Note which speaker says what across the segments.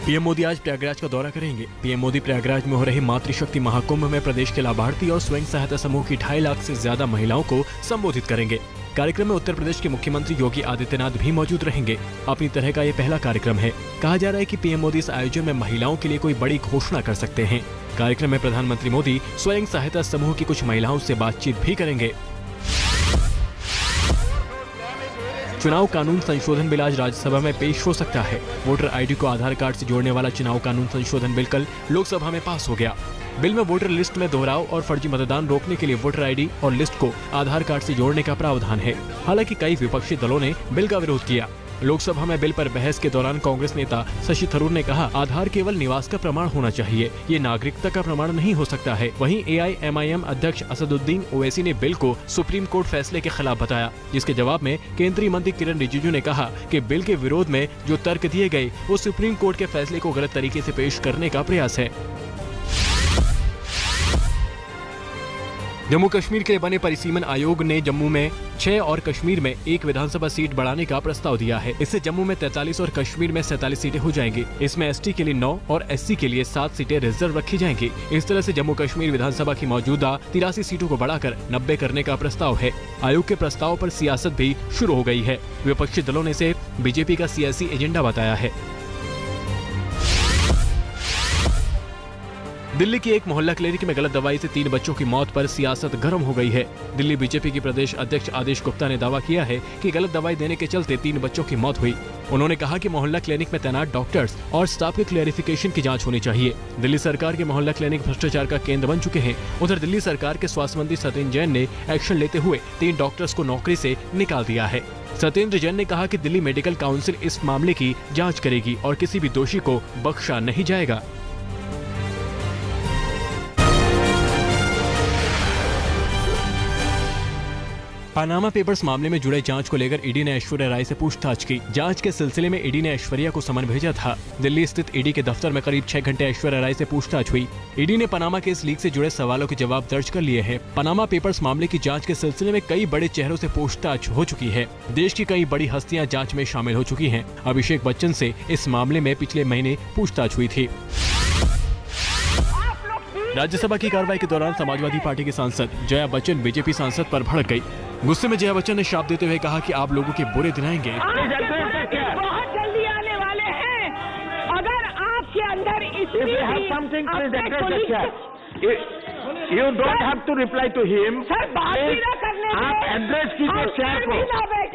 Speaker 1: PM Modi आज प्रयागराज का दौरा करेंगे। पीएम मोदी प्रयागराज में हो रहे मातृशक्ति महाकुंभ में प्रदेश के लाभार्थी और स्वयं सहायता समूह की 2.5 लाख से ज्यादा महिलाओं को संबोधित करेंगे। कार्यक्रम में उत्तर प्रदेश के मुख्यमंत्री योगी आदित्यनाथ भी मौजूद रहेंगे। अपनी तरह का ये पहला कार्यक्रम है। कहा जा रहा है कि पीएम मोदी इस आयोजन में महिलाओं के लिए कोई बड़ी घोषणा कर सकते हैं। कार्यक्रम में प्रधानमंत्री मोदी स्वयं सहायता समूह की कुछ महिलाओं से बातचीत भी करेंगे। चुनाव कानून संशोधन बिल आज राज्यसभा में पेश हो सकता है। वोटर आईडी को आधार कार्ड से जोड़ने वाला चुनाव कानून संशोधन बिल कल लोकसभा में पास हो गया। बिल में वोटर लिस्ट में दोहराव और फर्जी मतदान रोकने के लिए वोटर आईडी और लिस्ट को आधार कार्ड से जोड़ने का प्रावधान है। हालांकि कई विपक्षी दलों ने बिल का विरोध किया। लोकसभा में बिल पर बहस के दौरान कांग्रेस नेता शशि थरूर ने कहा, आधार केवल निवास का प्रमाण होना चाहिए, ये नागरिकता का प्रमाण नहीं हो सकता है। वहीं AIMIM अध्यक्ष असदुद्दीन ओवैसी ने बिल को सुप्रीम कोर्ट फैसले के खिलाफ बताया, जिसके जवाब में केंद्रीय मंत्री किरण रिजिजू ने कहा कि बिल के विरोध में जो तर्क दिए गए वो सुप्रीम कोर्ट के फैसले को गलत तरीके से पेश करने का प्रयास है। जम्मू कश्मीर के लिए बने परिसीमन आयोग ने जम्मू में 6 और कश्मीर में 1 विधानसभा सीट बढ़ाने का प्रस्ताव दिया है। इससे जम्मू में 43 और कश्मीर में 47 सीटें हो जाएंगी। इसमें ST के लिए 9 और SC के लिए 7 सीटें रिजर्व रखी जाएंगी। इस तरह से जम्मू कश्मीर विधानसभा की मौजूदा 83 सीटों को बढ़ाकर 90 करने का प्रस्ताव है। आयोग के प्रस्ताव पर सियासत भी शुरू हो गई है। विपक्षी दलों ने इसे बीजेपी का सियासी एजेंडा बताया है। दिल्ली की एक मोहल्ला क्लिनिक में गलत दवाई से 3 बच्चों की मौत पर सियासत गर्म हो गई है। दिल्ली बीजेपी की प्रदेश अध्यक्ष आदेश गुप्ता ने दावा किया है कि गलत दवाई देने के चलते 3 बच्चों की मौत हुई। उन्होंने कहा कि मोहल्ला क्लिनिक में तैनात डॉक्टर्स और स्टाफ के क्लेरिफिकेशन की जांच होनी चाहिए। दिल्ली सरकार के मोहल्ला क्लिनिक भ्रष्टाचार का केंद्र बन चुके हैं। उधर दिल्ली सरकार के स्वास्थ्य मंत्री सत्येंद्र जैन ने एक्शन लेते हुए 3 डॉक्टर्स को नौकरी से निकाल दिया है। सत्येंद्र जैन ने कहा कि दिल्ली मेडिकल काउंसिल इस मामले की जाँच करेगी और किसी भी दोषी को बख्शा नहीं जाएगा। पनामा पेपर्स मामले में जुड़े जांच को लेकर ईडी ने ऐश्वर्या राय से पूछताछ की। जांच के सिलसिले में ईडी ने ऐश्वर्या को समन भेजा था। दिल्ली स्थित ईडी के दफ्तर में करीब 6 घंटे ऐश्वर्या राय से पूछताछ हुई। ईडी ने पनामा केस लीक से जुड़े सवालों के जवाब दर्ज कर लिए हैं। पनामा पेपर्स मामले की जांच के सिलसिले में कई बड़े चेहरों से पूछताछ हो चुकी है। देश की कई बड़ी हस्तियां जांच में शामिल हो चुकी हैं। अभिषेक बच्चन से इस मामले में पिछले महीने पूछताछ हुई थी। राज्यसभा की कार्रवाई के दौरान समाजवादी पार्टी के सांसद जया बच्चन बीजेपी सांसद पर भड़क गई। गुस्से में जया बच्चन ने श्राप देते हुए कहा कि आप लोगों के बुरे दिन आएंगे।
Speaker 2: बहुत जल्दी आने वाले हैं। अगर आपके अंदर You don't have to reply to him. Sir बात भी ना करने दें। आप एड्रेस कीजिए शेयर को।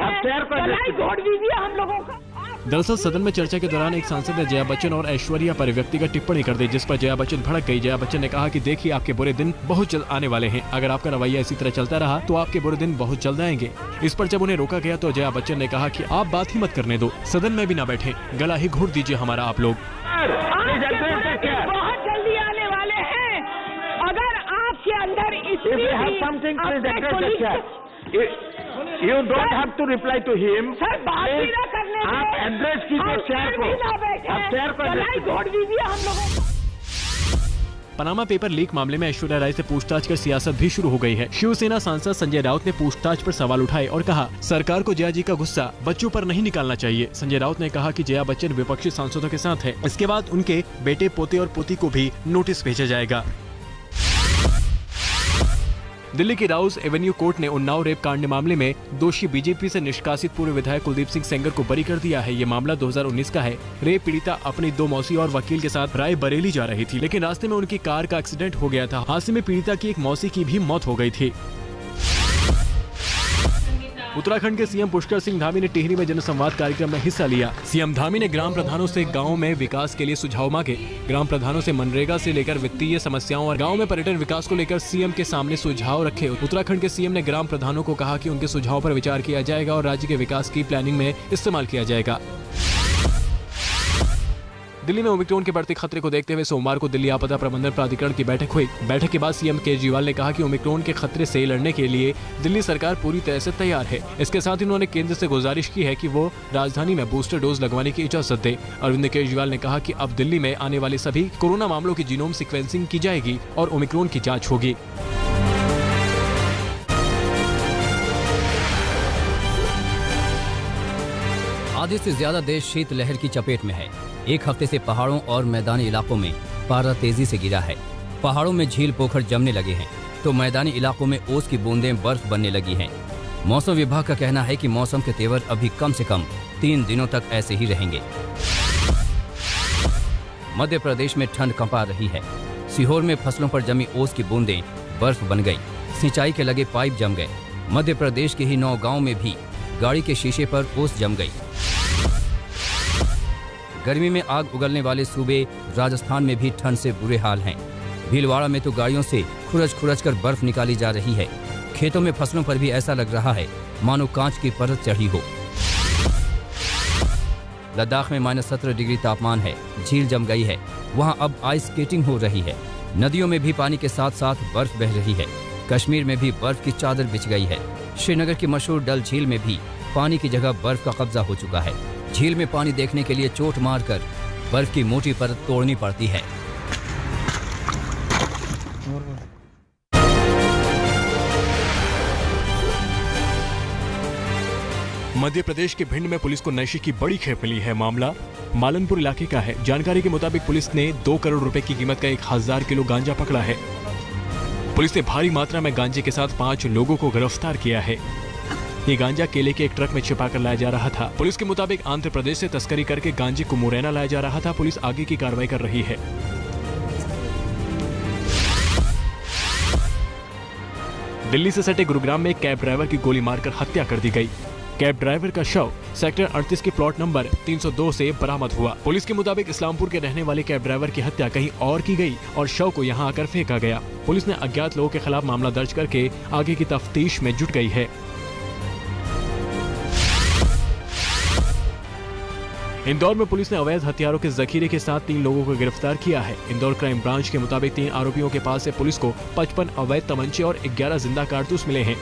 Speaker 2: आप शेयर को जोड़ दीजिए हम लोगों का।
Speaker 1: दरअसल सदन में चर्चा के दौरान एक सांसद ने जया बच्चन और ऐश्वर्या पर व्यक्तिगत टिप्पणी कर दी, जिस पर जया बच्चन भड़क गई। जया बच्चन ने कहा कि देखिए आपके बुरे दिन बहुत जल्द आने वाले हैं। अगर आपका रवैया इसी तरह चलता रहा तो आपके बुरे दिन बहुत जल्द आएंगे। इस पर जब उन्हें रोका गया तो जया बच्चन ने कहा कि आप बात ही मत करने दो, सदन में भी ना बैठे, गला ही घोट दीजिए हमारा आप लोग।
Speaker 2: बहुत जल्दी आने वाले हैं। अगर आपके अंदर
Speaker 3: You don't have to reply to him.
Speaker 2: Sir बात भी ना करने दें।
Speaker 3: आप एड्रेस कीजिए शेयर को। आप शेयर को
Speaker 2: जोड़ दीजिए हम लोगों को।
Speaker 1: पनामा पेपर लीक मामले में ऐश्वर्या राय से पूछताछ कर सियासत भी शुरू हो गई है। शिवसेना सांसद संजय राउत ने पूछताछ पर सवाल उठाए और कहा, सरकार को जया जी का गुस्सा बच्चों पर नहीं निकालना चाहिए। संजय राउत ने कहा कि जया बच्चन विपक्षी सांसदों के साथ है। इसके बाद उनके बेटे, पोते और पोती को भी नोटिस भेजा जाएगा। दिल्ली की राउस एवेन्यू कोर्ट ने उन्नाव रेप कांड मामले में दोषी बीजेपी से निष्कासित पूर्व विधायक कुलदीप सिंह सेंगर को बरी कर दिया है। ये मामला 2019 का है। रेप पीड़िता अपनी 2 मौसी और वकील के साथ रायबरेली जा रही थी, लेकिन रास्ते में उनकी कार का एक्सीडेंट हो गया था। हादसे में पीड़िता की एक मौसी की भी मौत हो गई थी। उत्तराखंड के सीएम पुष्कर सिंह धामी ने टिहरी में जनसंवाद कार्यक्रम में हिस्सा लिया। सीएम धामी ने ग्राम प्रधानों से गांव में विकास के लिए सुझाव मांगे। ग्राम प्रधानों से मनरेगा से लेकर वित्तीय समस्याओं और गांव में पर्यटन विकास को लेकर सीएम के सामने सुझाव रखे। उत्तराखंड के सीएम ने ग्राम प्रधानों को कहा कि उनके सुझाव पर विचार किया जाएगा और राज्य के विकास की प्लानिंग में इस्तेमाल किया जाएगा। दिल्ली में ओमिक्रॉन के बढ़ते खतरे को देखते हुए सोमवार को दिल्ली आपदा प्रबंधन प्राधिकरण की बैठक हुई। बैठक के बाद सीएम केजरीवाल ने कहा कि ओमिक्रॉन के खतरे से लड़ने के लिए दिल्ली सरकार पूरी तरह से तैयार है। इसके साथ ही उन्होंने केंद्र से गुजारिश की है कि वो राजधानी में बूस्टर डोज लगवाने की इजाजत दे। अरविंद केजरीवाल ने कहा कि अब दिल्ली में आने वाले सभी कोरोना मामलों की जीनोम सीक्वेंसिंग की जाएगी और ओमिक्रॉन की जाँच होगी।
Speaker 4: आधे से ज्यादा देश शीतलहर की चपेट में है। एक हफ्ते से पहाड़ों और मैदानी इलाकों में पारा तेजी से गिरा है। पहाड़ों में झील पोखर जमने लगे हैं तो मैदानी इलाकों में ओस की बूंदें बर्फ बनने लगी हैं। मौसम विभाग का कहना है कि मौसम के तेवर अभी कम से कम 3 दिनों तक ऐसे ही रहेंगे। मध्य प्रदेश में ठंड कंपा रही है। सीहोर में फसलों पर जमी ओस की बूंदें बर्फ बन गई। सिंचाई के लगे पाइप जम गए। मध्य प्रदेश के ही 9 गांव में भी गाड़ी के शीशे पर ओस जम गई। गर्मी में आग उगलने वाले सूबे राजस्थान में भी ठंड से बुरे हाल हैं। भीलवाड़ा में तो गाड़ियों से खुरच कर बर्फ निकाली जा रही है। खेतों में फसलों पर भी ऐसा लग रहा है मानो कांच की परत चढ़ी हो। लद्दाख में -17 डिग्री तापमान है। झील जम गई है। वहां अब आइस स्केटिंग हो रही है। नदियों में भी पानी के साथ साथ बर्फ बह रही है। कश्मीर में भी बर्फ की चादर बिछ गई है। श्रीनगर की मशहूर डल झील में भी पानी की जगह बर्फ का कब्जा हो चुका है। झील में पानी देखने के लिए चोट मारकर बर्फ की मोटी परत तोड़नी पड़ती है।
Speaker 1: मध्य प्रदेश के भिंड में पुलिस को नशे की बड़ी खेप मिली है। मामला मालनपुर इलाके का है। जानकारी के मुताबिक पुलिस ने 2 करोड़ रुपए की कीमत का 1000 किलो गांजा पकड़ा है। पुलिस ने भारी मात्रा में गांजे के साथ 5 लोगों को गिरफ्तार किया है। ये गांजा केले के एक ट्रक में छिपा कर लाया जा रहा था। पुलिस के मुताबिक आंध्र प्रदेश से तस्करी करके गांजे को मुरैना लाया जा रहा था। पुलिस आगे की कार्रवाई कर रही है। दिल्ली से सटे गुरुग्राम में कैब ड्राइवर की गोली मारकर हत्या कर दी गई। कैब ड्राइवर का शव सेक्टर 38 के प्लॉट नंबर 302 से बरामद हुआ। पुलिस के मुताबिक इस्लामपुर के रहने वाले कैब ड्राइवर की हत्या कहीं और की गई और शव को यहां आकर फेंका गया। पुलिस ने अज्ञात लोगों के खिलाफ मामला दर्ज करके आगे की तफ्तीश में जुट गई है। इंदौर में पुलिस ने अवैध हथियारों के जखीरे के साथ 3 लोगों को गिरफ्तार किया है। इंदौर क्राइम ब्रांच के मुताबिक 3 आरोपियों के पास से पुलिस को 55 अवैध तमंचे और 11 जिंदा कारतूस मिले हैं।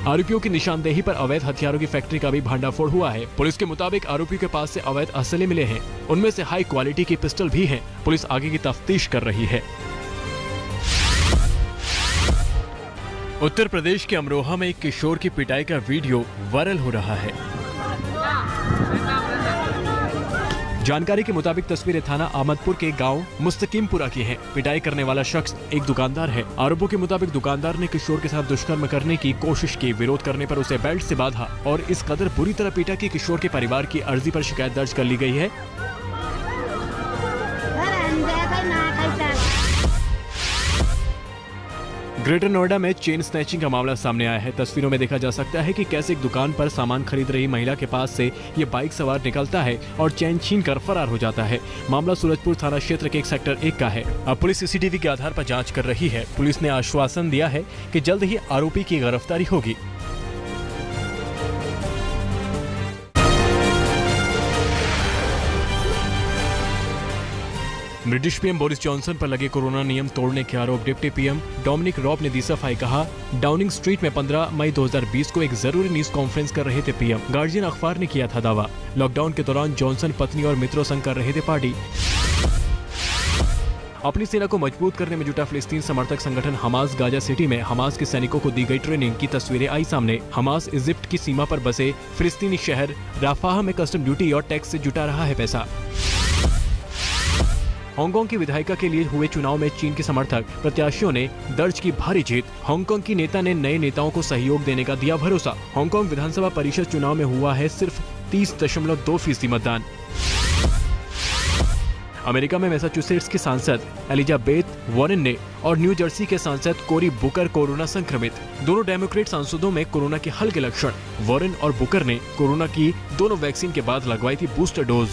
Speaker 1: आरोपियों की निशानदेही पर अवैध हथियारों की फैक्ट्री का भी भांडाफोड़ हुआ है। पुलिस के मुताबिक आरोपियों के पास से अवैध असले मिले हैं। उनमें से हाई क्वालिटी की पिस्टल भी है। पुलिस आगे की तफ्तीश कर रही है। उत्तर प्रदेश के अमरोहा में एक किशोर की पिटाई का वीडियो वायरल हो रहा है। जानकारी के मुताबिक तस्वीरें थाना अहमदपुर के गांव मुस्तकीमपुरा की हैं। पिटाई करने वाला शख्स एक दुकानदार है। आरोपों के मुताबिक दुकानदार ने किशोर के साथ दुष्कर्म करने की कोशिश की। विरोध करने पर उसे बेल्ट से बांधा और इस कदर बुरी तरह पीटा कि किशोर के परिवार की अर्जी पर शिकायत दर्ज कर ली गई है। ग्रेटर नोएडा में चेन स्नैचिंग का मामला सामने आया है। तस्वीरों में देखा जा सकता है कि कैसे एक दुकान पर सामान खरीद रही महिला के पास से ये बाइक सवार निकलता है और चेन छीनकर फरार हो जाता है। मामला सूरजपुर थाना क्षेत्र के सेक्टर 1 का है। अब पुलिस सीसीटीवी के आधार पर जांच कर रही है। पुलिस ने आश्वासन दिया है कि जल्द ही आरोपी की गिरफ्तारी होगी। ब्रिटिश पीएम बोरिस जॉनसन पर लगे कोरोना नियम तोड़ने के आरोप डिप्टी पीएम डोमिनिक रॉब ने दी सफाई। कहा, डाउनिंग स्ट्रीट में 15 मई 2020 को एक जरूरी न्यूज कॉन्फ्रेंस कर रहे थे पीएम। गार्जियन अखबार ने किया था दावा। लॉकडाउन के दौरान जॉनसन पत्नी और मित्रों संग कर रहे थे पार्टी। अपनी सेना को मजबूत करने में जुटा फिलिस्तीन समर्थक संगठन हमास गाजा सिटी में हमास के सैनिकों को दी गई ट्रेनिंग की तस्वीरें आई सामने। हमास इजिप्ट की सीमा पर बसे फिलिस्तीनी शहर राफाह में कस्टम ड्यूटी और टैक्स से जुटा रहा है पैसा। हांगकांग की विधायिका के लिए हुए चुनाव में चीन के समर्थक प्रत्याशियों ने दर्ज की भारी जीत। हांगकांग की नेता ने नए नेताओं को सहयोग देने का दिया भरोसा। हांगकांग विधानसभा परिषद चुनाव में हुआ है सिर्फ 30.2% मतदान। अमेरिका में मैसाचुसेट्स की सांसद एलिजाबेथ वॉरेन ने और न्यू जर्सी के सांसद कोरी बुकर कोरोना संक्रमित। दोनों डेमोक्रेट सांसदों में कोरोना के हल्के लक्षण। वॉरेन और बुकर ने कोरोना की दोनों वैक्सीन के बाद लगवाई थी बूस्टर डोज।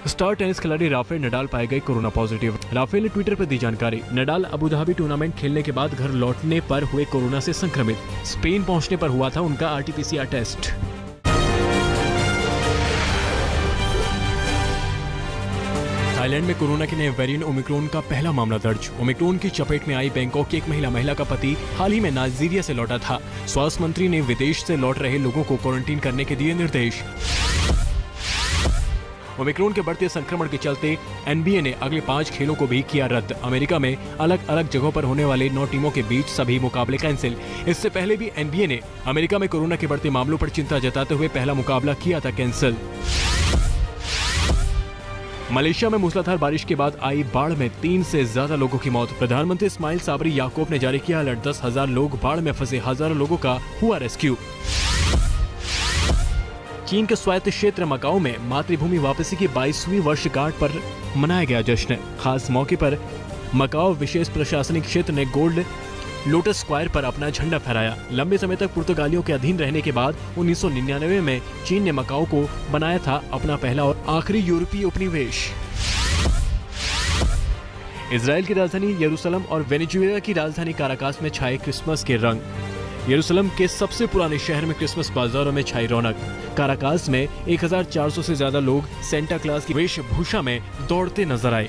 Speaker 1: स्टार टेनिस खिलाड़ी राफेल नडाल पाए गए कोरोना पॉजिटिव। राफेल ने ट्विटर पर दी जानकारी। नडाल अबू धाबी टूर्नामेंट खेलने के बाद घर लौटने पर हुए कोरोना से संक्रमित। स्पेन पहुंचने पर हुआ था उनका आरटीपीसीआर टेस्ट। थाईलैंड में कोरोना के नए वेरिएंट ओमिक्रॉन का पहला मामला दर्ज। ओमिक्रॉन की चपेट में आई बैंकॉक की एक महिला का पति हाल ही में नाइजीरिया से लौटा था। स्वास्थ्य मंत्री ने विदेश से लौट रहे लोगों को क्वारंटीन करने के दिए निर्देश। ओमिक्रॉन के बढ़ते संक्रमण के चलते NBA ने अगले 5 खेलों को भी किया रद्द। अमेरिका में अलग अलग जगहों पर होने वाले 9 टीमों के बीच सभी मुकाबले कैंसिल। इससे पहले भी NBA ने अमेरिका में कोरोना के बढ़ते मामलों पर चिंता जताते हुए पहला मुकाबला किया था कैंसिल। मलेशिया में मूसलाधार बारिश के बाद आई बाढ़ में 3 से ज्यादा लोगों की मौत। प्रधानमंत्री इस्माइल साबरी याकूब ने जारी किया अलर्ट। 10,000 लोग बाढ़ में फंसे, हजारों लोगों का हुआ रेस्क्यू। चीन के स्वायत्त क्षेत्र मकाओ में मातृभूमि वापसी की 22वीं वर्षगांठ पर मनाया गया जश्न। खास मौके पर मकाओ विशेष प्रशासनिक क्षेत्र ने गोल्ड लोटस स्क्वायर पर अपना झंडा फहराया। लंबे समय तक पुर्तगालियों के अधीन रहने के बाद 1999 में चीन ने मकाओ को बनाया था अपना पहला और आखिरी यूरोपीय उपनिवेश। इजराइल की राजधानी यरूशलेम और वेनेजुएला की राजधानी काराकास में छाए क्रिसमस के रंग। यरूशलेम के सबसे पुराने शहर में क्रिसमस बाजारों में छाई रौनक। काराकास में 1400 से ज्यादा लोग सेंटा क्लॉज की वेशभूषा में दौड़ते नजर आए।